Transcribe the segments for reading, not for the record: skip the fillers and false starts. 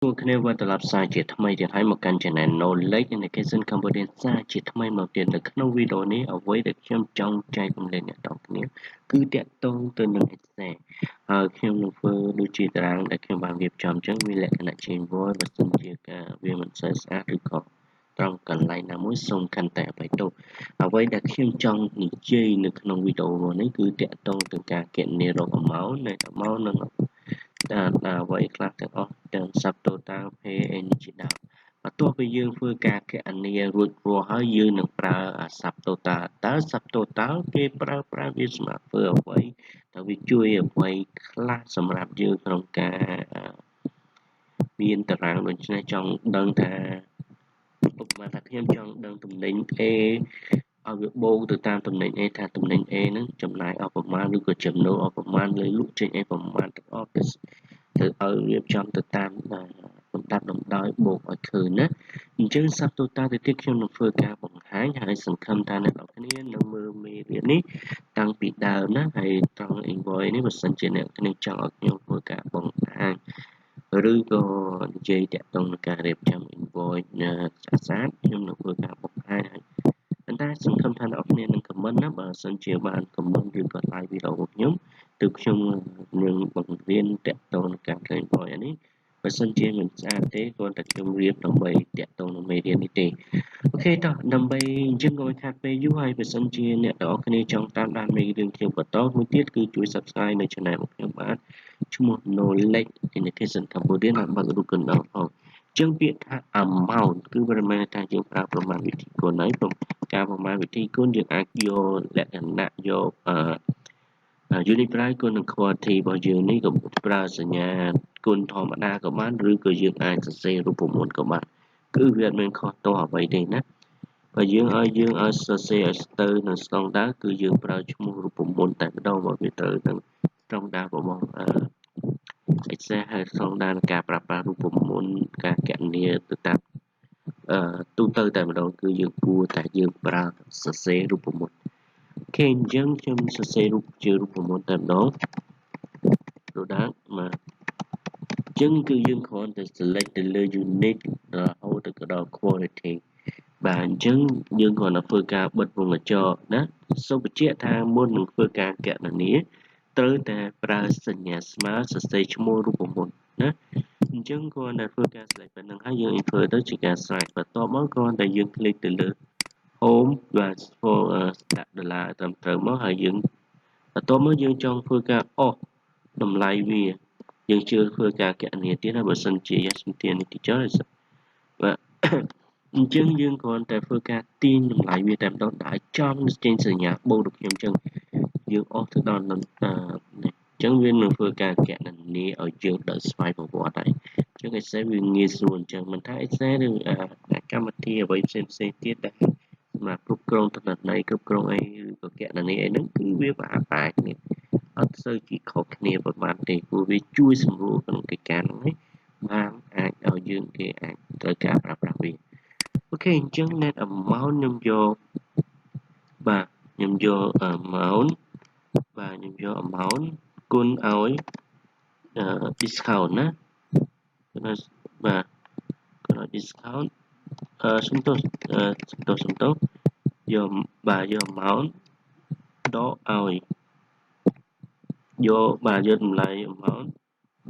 ពួកគ្នាវត្តលាប់សារជាថ្មីទៀតហើយមកកាន់ Channel Knowledge Education Cambodia សារជាថ្មីមកទៀតនៅក្នុងវីដេអូនេះអ្វីដែលខ្ញុំចង់ចែករំលែកអ្នកទាំងគ្នាគឺតាក់ទងទៅនឹង Excel ហើយខ្ញុំនឹងធ្វើដូចជាតារាងដែលខ្ញុំបានរៀបចំអញ្ចឹងវាលក្ខណៈជា Invoice បើសិនជាការវាមិនសូវស្អាតឬក៏ត្រង់កន្លែងណាមួយសូមខន្តីអភ័យទោសអ្វីដែលខ្ញុំចង់និយាយនៅក្នុងវីដេអូនេះគឺតាក់ទងទៅការគណនារក amount នៃ amount និងអ្វីខ្លះទាំងអស់ទាំង subtotal pay ជាដើមបន្ទាប់ពីយើងធ្វើការគណនារួចរាល់ហើយយើងនឹងប្រើ subtotal តើ subtotal គេប្រើវាសម្រាប់ធ្វើអ្វីតើវាជួយអ្វីខ្លះសម្រាប់យើងក្នុងការមានតារាងដូចនេះចង់ដឹងថាឧបមាថាខ្ញុំចង់ដឹងតំណែង A ឲ្យវាបូកទៅតាមតំណែង A ថាតំណែង A ហ្នឹងចំណាយអស់ប្រមាណឬក៏ចំណូលអស់ប្រមាណលើលក់ចេញអីប្រមាណទាំងអស់ទៅឲ្យរៀបចំទៅតាមលំដាប់លំដោយបូកឲ្យឃើញណាអញ្ចឹង subtotal ទៅទៀតខ្ញុំនឹងធ្វើការបង្ហាញហើយសង្ឃឹមថាអ្នកនរគ្នានឹងមើលមេរៀននេះតាំងពីដើមណាហើយត្រង់ invoice នេះបើសិនជាអ្នកគ្នាចង់ឲ្យខ្ញុំធ្វើការបង្ហាញឬក៏និយាយតាក់ទងនឹងការរៀបចំ invoice ស្អាតៗខ្ញុំនឹងធ្វើការបង្ហាញហើយប៉ុន្តែសង្ឃឹមថាអ្នកគ្នានឹង comment ណាបើសិនជាបាន comment ឬក៏ like វីដេអូរបស់ខ្ញុំទើបខ្ញុំនឹងបង្រៀនតាក់ទងនឹងការ invoice នេះបើសិនជាមិនស្អាតទេគ្រាន់តែខ្ញុំរៀបដើម្បីតាក់ទងនឹងមេរៀននេះទេអូខេតោះដើម្បីអញ្ចឹងកុំឲ្យខាតពេលយូរហើយបើសិនជាអ្នកទាំងអស់គ្នាចង់តាមដានមេរៀនខ្ញុំបន្តមួយទៀតគឺជួយ subscribe នៅ channel របស់ខ្ញុំបាទឈ្មោះ Knowledge Education Cambodia និងបើករូបកណ្ដុរផងចឹងពាក្យថា amount គឺវាមិនមែនថាយើងប្រើប្រមាណវិធីគុណហើយការប្រមាណវិធីគុណយើងអាចយកលក្ខណៈយកunit price គុណនឹង quantity របស់យើងនេះក៏ប្រើសញ្ញាគុណធម្មតាក៏បានឬក៏យើងអាចសរសេររូបមន្តក៏បានគឺវាអត់មានខុសទោះអ្វីទេណាបើយើងឲ្យសរសេរឲ្យទៅនឹងស្តង់ដារគឺយើងប្រើឈ្មោះរូបមន្តតែម្ដងមកវាទៅនឹងស្តង់ដាររបស់Excel ហើយស្តង់ដារការប្រើប្រាស់រូបមន្តការគណនាទៅតាមទូទៅតែម្ដងគឺយើងគួរតែយើងប្រើសរសេររូបមន្តអូខេអញ្ចឹងខ្ញុំសរសេររូបជារូបមន្តតែម្ដងដូចដែរមកអញ្ចឹងគឺយើងគ្រាន់តែ select ទៅលើ unit រហូតទៅដល់ quality បាទអញ្ចឹងយើងគ្រាន់តែធ្វើការបិទវងកញ្ចក់ណាសូមបញ្ជាក់ថាមុននឹងធ្វើការគណនាត្រូវតែប្រើសញ្ញាស្មើសរសេរឈ្មោះរូបមន្តណាអញ្ចឹងគ្រាន់តែធ្វើការ select ប៉ុណ្ណឹងហើយយើង enter ទៅជាការស្រេចបន្ទាប់មកគ្រាន់តែយើង click ទៅលើ home បាទដាក់ដុល្លារត្រឹមត្រូវមកហើយយើងបន្ទាប់មកយើងចង់ធ្វើការអស់តម្លៃវាយើងជឿធ្វើការគណនាទៀតហើយបើសិនជាសំទាននេះទីចុះបាទអញ្ចឹងយើងគ្រាន់តែធ្វើការទាញតម្លៃវាតែម្ដងដាក់ចំចេញសញ្ញាបូកដូចខ្ញុំអញ្ចឹងយើងអស់ទៅដល់អញ្ចឹងវានឹងធ្វើការគណនាឲ្យយើងដល់ស្វ័យប្រវត្តិហើយអញ្ចឹង Excel វាងាយស្រួលអញ្ចឹងមិនថា Excel ឬកម្មវិធីអ្វីផ្សេងទៀតដែលសម្រាប់គ្រប់គ្រងតំណែងគ្រប់គ្រងអីឬក៏គណនាអីហ្នឹងគឺវាប្រហែលគ្នាអត់សូវជាខុសគ្នាប្រហែលទេព្រោះវាជួយសម្រួលក្នុងកិច្ចការហ្នឹងឯងបានអាចឲ្យយើងគេអាចត្រូវការប្រើប្រាស់វាអូខេអញ្ចឹង net amount ខ្ញុំយកបាទខ្ញុំយក amount បាទខ្ញុំយក amount គុណឲ្យ discount ណាបាទគុណឲ្យ discount សុំទោសយកបាទយក amount ដកឲ្យយកតម្លៃ amount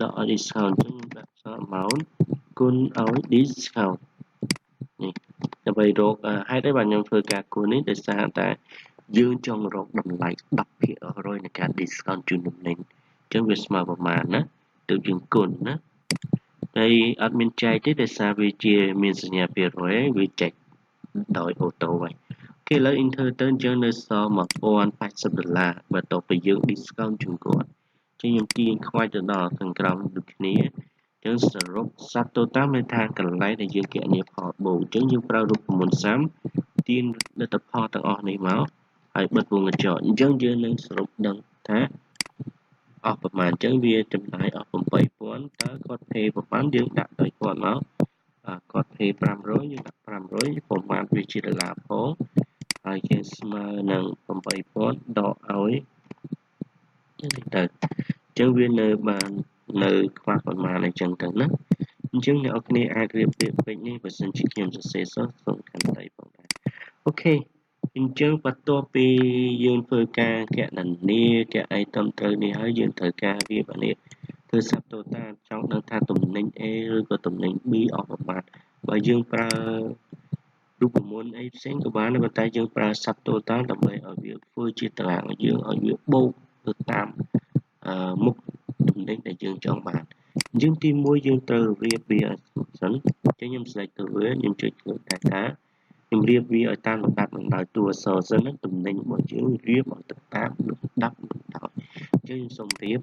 ដកឲ្យ discount អញ្ចឹងដាក់ amount គុណឲ្យ discount នេះដើម្បីរកហេតុអីបាទខ្ញុំធ្វើការគូននេះដោយសារតែយើងចង់រកតម្លៃ 10% នៃការ discount ជូនតំណែងអញ្ចឹងវាស្មើប្រមាណណាទើបយើងគុណណាហើយអត់មានចែកទេដោយសារវាជាមានសញ្ញាភាគរយវាចែកដោយអូតូហើយគេឥឡូវ enter ទៅអញ្ចឹងនៅសល់$1080បន្ទាប់ពីយើង discount ជូនគាត់អញ្ចឹងខ្ញុំទាញខ្វាច់ទៅដល់ខាងក្រោមដូចគ្នាអញ្ចឹងសរុប subtotal មានថាកន្លែងដែលយើងគណនាផលបូកអញ្ចឹងយើងប្រើរូបមន្តសាំទាញលទ្ធផលទាំងអស់នេះមកហើយបិទវងកញ្ចក់អញ្ចឹងយើងនឹងសរុបដឹងថាអស់ប្រមាណអញ្ចឹងវាចំណាយអស់ $8000 តើគាត់ pay ប្រហែលយើងដាក់ឲ្យគាត់មកគាត់ pay 500យើងដាក់500ប្រមាណវាជាដុល្លារផងហើយយើងស្មើនឹង $8000 ដកឲ្យទៅអញ្ចឹងវានៅបាននៅខ្វះប្រមាណអញ្ចឹងទៅណា ចឹងអ្នកនរគ្នាអាចរៀបពាក្យពេចន៍នេះបើសិនជាខ្ញុំសរសេរសូមកាន់តែផងដែរអូខេអញ្ចឹងបន្ទាប់ពីយើងធ្វើការកណនាកអីត្រឹមត្រូវនេះហើយយើងត្រូវការរៀបអានេះធ្វើ subtotal ចង់ដឹងថាតំណែង A ឬក៏តំណែង B អស់ប្រមាណបើយើងប្រើរូបមន្តអីផ្សេងក៏បានតែយើងប្រើ subtotal ដើម្បីឲ្យវាធ្វើជាតារាងយើងឲ្យវាបូកទៅតាមមុខតំណែងដែលយើងចង់បានអញ្ចឹងទី1យើងត្រូវរៀបវាសិនអញ្ចឹងខ្ញុំ select ទៅវាខ្ញុំចុចលើ data ខ្ញុំរៀបវាឲ្យតាមលំដាប់លំដោយតួអក្សរសិនណាតំណែងរបស់យើងរៀបឲ្យទៅតាមលំដាប់លំដោយអញ្ចឹងខ្ញុំសូមរៀប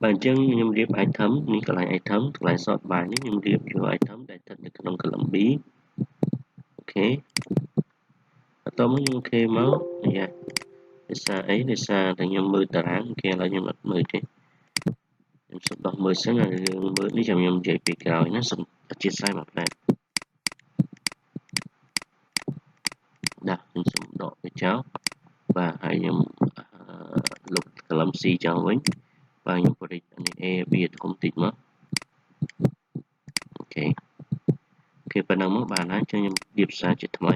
បាទអញ្ចឹងខ្ញុំរៀប item នេះកន្លែង item កន្លែង sort by នេះខ្ញុំរៀបយក item ដែលស្ថិតនៅក្នុង column B អូខេបន្ទាប់មកខ្ញុំអូខេមកយ៉ាដោយសារអីដោយសារតែខ្ញុំមើលតារាងគេឥឡូវខ្ញុំអត់មើលទេខ្ញុំសុំដោះមើលសិនហើយរឿងមើលនេះចាំខ្ញុំនិយាយពីក្រោយណាសូមអធិស្ឋានមកផ្លែដាក់ខ្ញុំសូមដកវាចោលបាទហើយខ្ញុំលុប column C ចោលវិញបាទខ្ញុំបរិចនេះ A B ធំតិចមកអូខេប៉ុណ្ណឹងមកបានហើយចឹងខ្ញុំរៀបសារជាថ្មី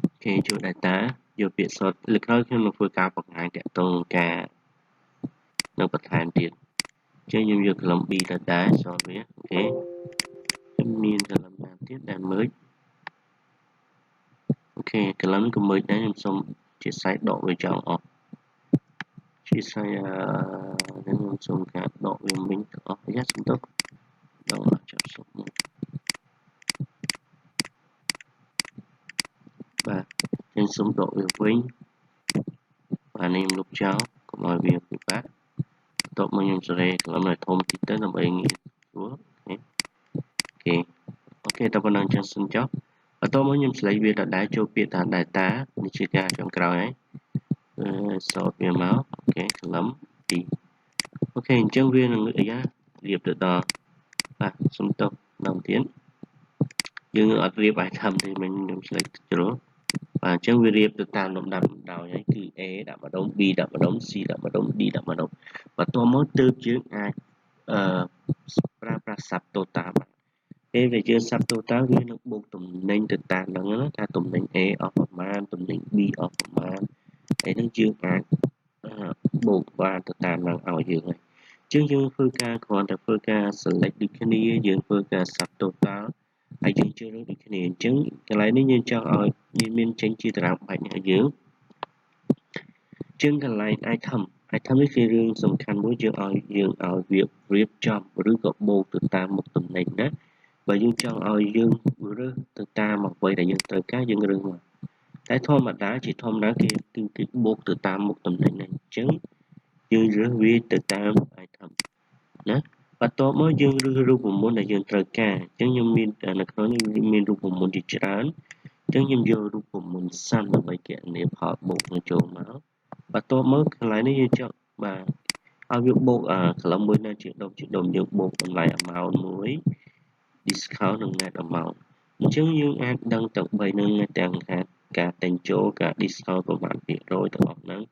អូខេចូល data យកពាក្យ sort លើក្រោយខ្ញុំនឹងធ្វើការបង្ហាញតាក់ទងការនៅបន្ថែមទៀតចឹងខ្ញុំយក column B data sort វាអូខេខ្ញុំមាន column ណាទៀតដែល merge អូខេ column ក៏ merge ដែរខ្ញុំសូមជាសាយដកវាចោលអស់ជាសាយខ្ញុំសូមការដកវាមិញទាំងអស់យ៉ាសូមទៅដកចាប់សុំមកបាទខ្ញុំសូមដកវាវិញបាទនេះខ្ញុំលុបចោលកុំឲ្យវាពិបាកបន្ទាប់មកខ្ញុំសេរី column ឲ្យធំតិចទៅដើម្បីងាយស្រួលអូខេតែប៉ុណ្ណឹងចឹងសិនចុះបន្ទាប់មកខ្ញុំ select វាដដែលចូលពាក្យថា data នេះជាការចុងក្រោយហើយsort វាមកអូខេ column 2អូខេអញ្ចឹងវានឹងអីយ៉ារៀបទៅដល់បាទសុំទោសដល់ទៀតយើងអត់រៀប item ទេមិញខ្ញុំ select ជ្រុលបាទអញ្ចឹងវារៀបទៅតាមលំដាប់លំដោយហើយគឺ A ដាក់ម្ដុំ B ដាក់ម្ដុំ C ដាក់ម្ដុំ D ដាក់ម្ដុំបន្ទាប់មកទើបយើងអាចប្រើប្រាស់ subtotal បានពេលដែលយើង subtotal វានឹងបូកតំណែងទៅតាមហ្នឹងណាថាតំណែង A អស់ប្រមាណតំណែង B អស់ប្រមាណហើយនឹងយើងអាចបូកបានទៅតាមហ្នឹងឲ្យយើងហើយអញ្ចឹងយើងធ្វើការគ្រាន់តែធ្វើការ select ដូចគ្នាយើងធ្វើការ subtotal ហើយយើងជ្រើសរើសដូចគ្នាអញ្ចឹងកន្លែងនេះយើងចង់ឲ្យមានចេញជាតារាងបាច់ឲ្យយើងអញ្ចឹងកន្លែង item នេះគឺរឿងសំខាន់មួយយើងឲ្យវារៀបចំឬក៏បូកទៅតាមមុខតំណែងណាបើយើងចង់ឲ្យយើងរើសទៅតាមអ្វីដែលយើងត្រូវការយើងរើសមកតែធម្មតាគេបូកទៅតាមមុខតំណែងហ្នឹងអញ្ចឹងយើងរើសវាទៅតាម item ណាបន្ទាប់មកយើងរើសរូបមន្តដែលយើងត្រូវការអញ្ចឹងខ្ញុំមាននៅក្នុងនេះមានរូបមន្តជាច្រើនអញ្ចឹងខ្ញុំយករូបមន្តសាំដើម្បីគណនាផលបូកនឹងចូលមកបន្ទាប់មកកន្លែងនេះយើងចុចបាទឲ្យវាបូកcolumn មួយណាជាដុំយើងបូកតម្លៃ amount មួយ discount និង net amount អញ្ចឹងយើងអាចដឹងទាំង3នឹងទាំងការតែងចូលការ discount ប្រមាណភាគរយទាំងអស់ហ្នឹង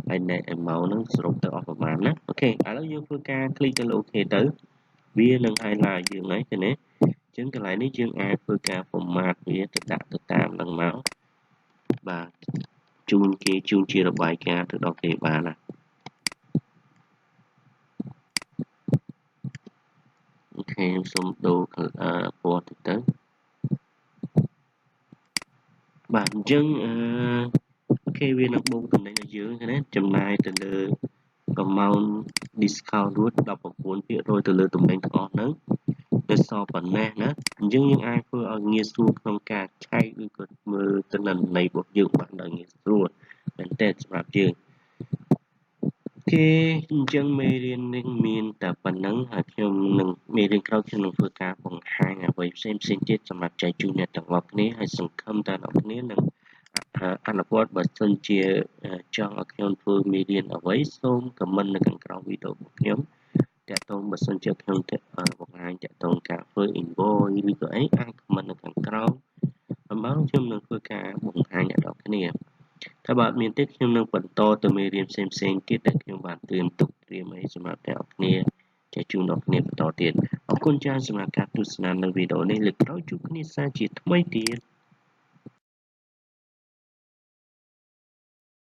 ហើយ net amount ហ្នឹងសរុបទៅអស់ប្រមាណណាអូខេឥឡូវយើងធ្វើការ click ទៅលើ OK ទៅវានឹង highlight យើងហើយឃើញទេអញ្ចឹងកន្លែងនេះយើងអាចធ្វើការ format វាទៅដាក់ទៅតាមហ្នឹងមកបាទជូនជារបាយការណ៍ទៅដល់គេបានណាអូខេខ្ញុំសូមដូរពណ៌ទៅបាទអញ្ចឹងអូខេវានឹងបូកតំណែងឲ្យយើងណាចំណាយទៅលើ amount discount រួច 19% ទៅលើតំណែងទាំងអស់ហ្នឹងទៅសល់ប៉ុណ្ណេះណាអញ្ចឹងយើងអាចធ្វើឲ្យងាយស្រួលក្នុងការឆែកឬក៏មើលទិន្នន័យរបស់យើងបានដោយងាយស្រួលមែនតើសម្រាប់យើងគេអញ្ចឹងមេរៀននេះមានតែប៉ុណ្ណឹងហើយខ្ញុំនឹងមេរៀនក្រោយខ្ញុំនឹងធ្វើការបង្ហាញអ្វីផ្សេងទៀតសម្រាប់ចែកជូនអ្នកទាំងអស់គ្នាហើយសង្ឃឹមថាអ្នកគ្នានឹងអនុវត្តបើសិនជាចង់ឲ្យខ្ញុំធ្វើមេរៀនអ្វីសូម comment នៅខាងក្រោមវីដេអូរបស់ខ្ញុំតាក់ទងបើសិនជាខ្ញុំបង្ហាញតាក់ទងការធ្វើ invoice ឬក៏អីអាច comment នៅខាងក្រោមអំណោយខ្ញុំនឹងធ្វើការបង្ហាញអ្នកនរគ្នាถ้าបាទមានទេខ្ញុំនឹងបន្តទៅមេរៀនផ្សេងទៀតដែលខ្ញុំបានត្រៀមទុកត្រៀមអីសម្រាប់អ្នកនរគ្នា ចែកជូនដល់គ្នាបន្តទៀតអរគុណច្រើនសម្រាប់ការទស្សនានៅវីដេអូនេះលើកក្រោយជួបគ្នាសាជាថ្មីទៀត